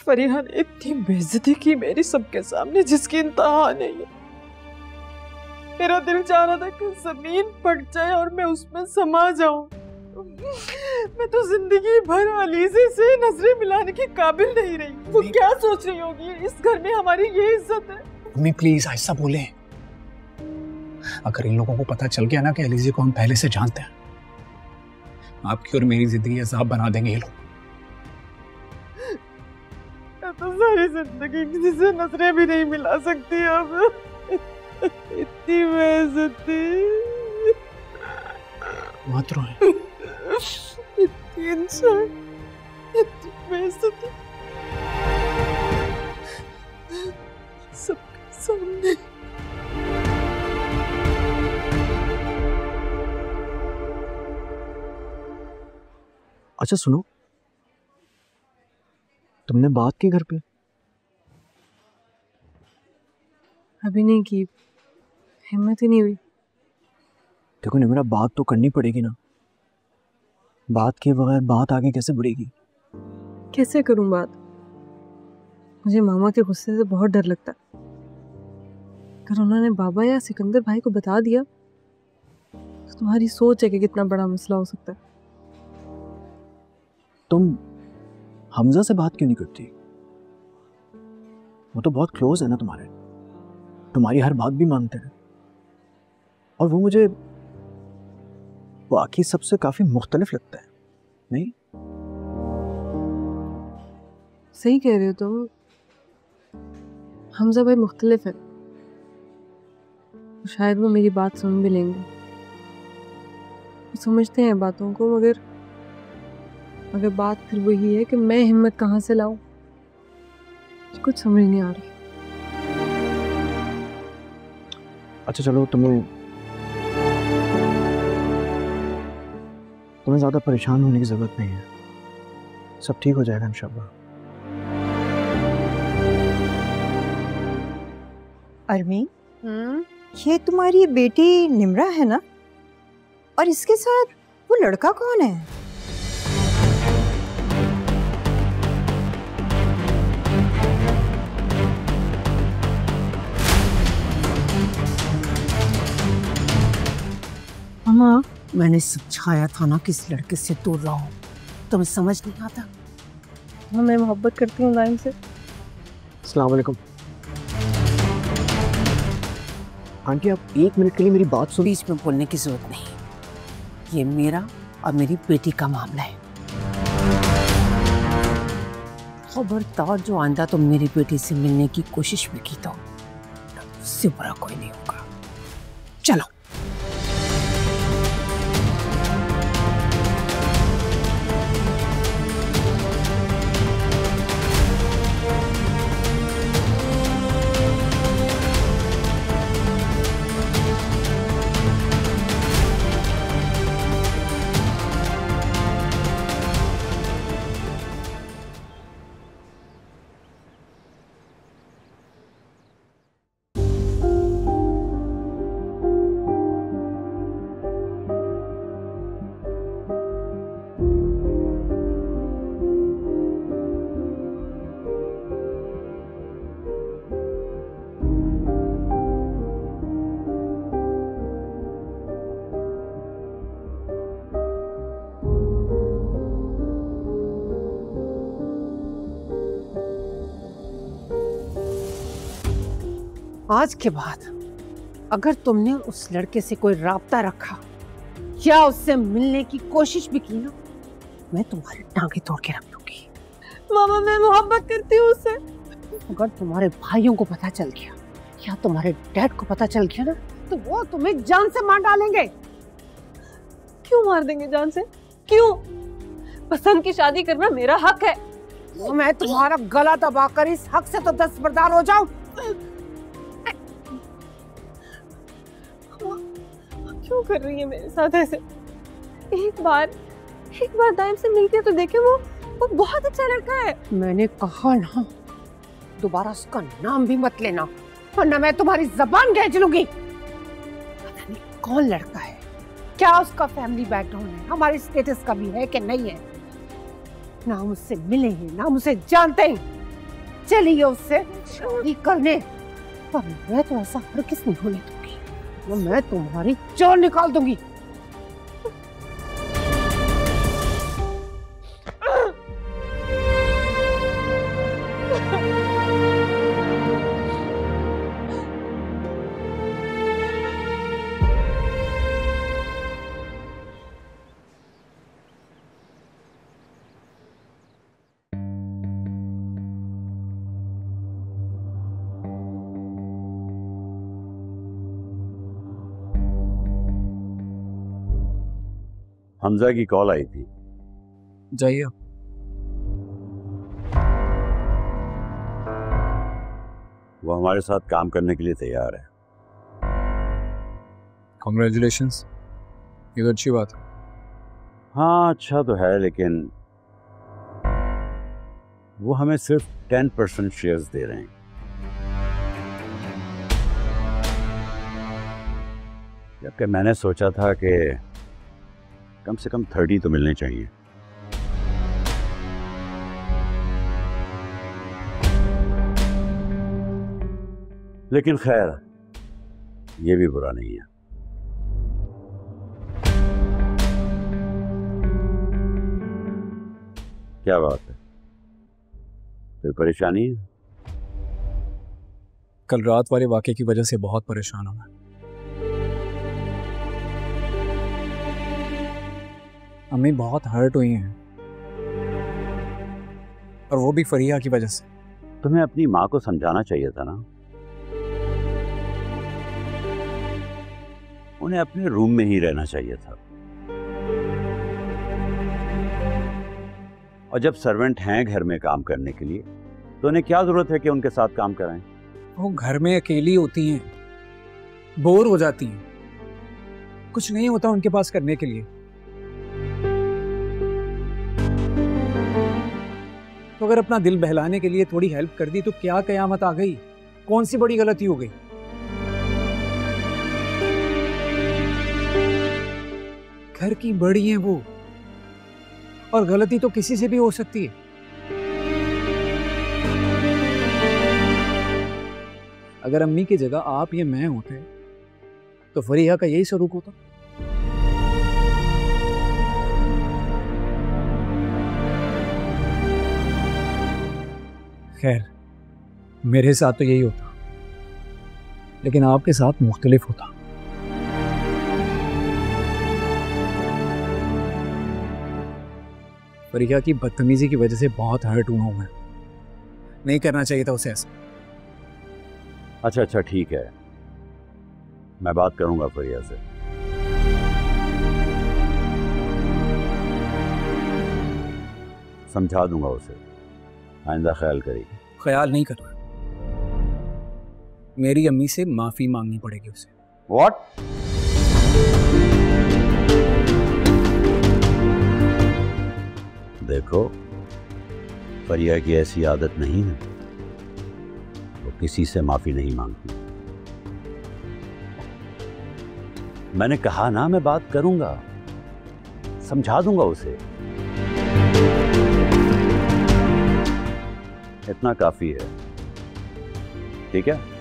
फरीहा ने इतनी बेइज्जती की मेरी सबके सामने जिसकी इंतहा नहीं है। मेरा दिल चाह रहा था कि जमीन फट जाए और मैं उसमें समा जाऊं। मैं तो जिंदगी भर अलीज़े से नजरें मिलाने के काबिल नहीं रही। वो क्या सोच रही होगी? इस घर में हमारी ये इज्जत है। मम्मी प्लीज ऐसा बोले। अगर इन लोगों को पता चल गया ना कि अलीज़े को हम पहले से जानते हैं, आपकी और मेरी जिंदगी अजाब बना देंगे ये लोग। तो सारी जिंदगी किसी से नजरें भी नहीं मिला सकती अब। इतनी बेइज्जती। मत रोए। इतनी इंसान, इतनी बेइज्जती सबके सामने। अच्छा सुनो, तुमने बात की घर पे? अभी नहीं की, हिम्मत ही नहीं हुई। देखो निम्रा, बात तो करनी पड़ेगी ना। बात के बगैर बात आगे कैसे बढ़ेगी? कैसे करूं बात? मुझे मामा के गुस्से से बहुत डर लगता है। अगर उन्होंने बाबा या सिकंदर भाई को बता दिया तो तुम्हारी सोच है कि कितना बड़ा मसला हो सकता है। तुम हमजा से बात क्यों नहीं करती? वो तो बहुत क्लोज है ना तुम्हारे, तुम्हारी हर बात भी मानते हैं। और वो मुझे बाकी सबसे काफी मुख्तलिफ लगता है, नहीं? सही कह रहे हो तुम। हमजा भाई मुख्तलिफ है, शायद वो मेरी बात सुन भी लेंगे। वो समझते हैं बातों को, मगर बात फिर वही है कि मैं हिम्मत कहाँ से लाऊं, कुछ समझ नहीं आ रही। अच्छा चलो, तुम्हें ज्यादा परेशान होने की जरूरत नहीं है। सब ठीक हो जाएगा इंशाल्लाह। अरमी, ये तुम्हारी बेटी निम्रा है ना? और इसके साथ वो लड़का कौन है? मामा, मैंने समझाया था ना कि इस लड़के से दूर रहो, तुम्हें समझ नहीं आता? हाँ, मैं मोहब्बत करती हूँ लाइन से। अस्सलाम वालेकुम। आंटी, आप एक मिनट के लिए मेरी बात सुन। बीच में बोलने की जरूरत नहीं, ये मेरा और मेरी बेटी का मामला है। खबरदार, जो आंदा तुम मेरी बेटी से मिलने की कोशिश भी की तो उससे बुरा कोई नहीं होगा। चलो। आज के बाद अगर तुमने उस लड़के से कोई राब्ता रखा या उससे मिलने की कोशिश भी की ना, मैं तुम्हारी टांगे तोड़ के रख दूंगी। मामा, मैं मोहब्बत करती हूँ उससे। अगर तुम्हारे भाइयों को पता चल गया या तुम्हारे डैड को पता चल गया ना, तो वो तुम्हें जान से मार डालेंगे। क्यों मार देंगे जान से? क्यों? पसंद की शादी करना मेरा हक है। तो मैं तुम्हारा गला दबाकर इस हक से तो दस्तबरदार हो जाऊं। क्यों कर रही है मेरे साथ ऐसे? एक बार दाइम से मिलके तो देखे, वो बहुत अच्छा लड़का है। मैंने कहा ना, दोबारा उसका नाम भी मत लेना, वरना मैं तुम्हारी जबान खींच लूंगी। पता नहीं कौन लड़का है, क्या उसका फैमिली बैकग्राउंड है, हमारे स्टेटस का भी है कि नहीं है। ना हम उससे मिले हैं, ना हम उसे जानते हैं। चली है उससे शादी करने, पर मैं तो ऐसा हरगिज़ नहीं होने दूंगी। तो मैं तुम्हारी जान निकाल दूंगी। हमजा की कॉल आई थी। जाइए। वो हमारे साथ काम करने के लिए तैयार है। कॉन्ग्रेचुलेशंस, ये तो अच्छी बात है। हाँ अच्छा तो है, लेकिन वो हमें सिर्फ 10% शेयर्स दे रहे हैं। जबकि मैंने सोचा था कि कम से कम 30 तो मिलने चाहिए। लेकिन खैर, ये भी बुरा नहीं है। क्या बात है, कोई परेशानी है? कल रात वाले वाकये की वजह से बहुत परेशान हूं मैं। अम्मी बहुत हर्ट हुई हैं, और वो भी फरिया की वजह से। तुम्हें अपनी माँ को समझाना चाहिए था ना, उन्हें अपने रूम में ही रहना चाहिए था। और जब सर्वेंट हैं घर में काम करने के लिए, तो उन्हें क्या जरूरत है कि उनके साथ काम कराएं? वो घर में अकेली होती हैं, बोर हो जाती हैं, कुछ नहीं होता उनके पास करने के लिए। तो अगर अपना दिल बहलाने के लिए थोड़ी हेल्प कर दी तो क्या कयामत आ गई? कौन सी बड़ी गलती हो गई? घर की बड़ी हैं वो, और गलती तो किसी से भी हो सकती है। अगर अम्मी की जगह आप या मैं होते तो फरीहा का यही सलूक होता। खैर, मेरे साथ तो यही होता, लेकिन आपके साथ मुख्तलिफ होता। फरीहा की बदतमीजी की वजह से बहुत हर्ट हुआ हूं मैं। नहीं करना चाहिए था उसे ऐसा। अच्छा ठीक है, मैं बात करूंगा फरिया से। समझा दूंगा उसे, आइंदा ख्याल करेगी। ख्याल नहीं करना, मेरी अम्मी से माफी मांगनी पड़ेगी उसे। What? देखो, फरिया की ऐसी आदत नहीं है, वो किसी से माफी नहीं मांगती। मैंने कहा ना, मैं बात करूंगा, समझा दूंगा उसे। इतना काफी है, ठीक है?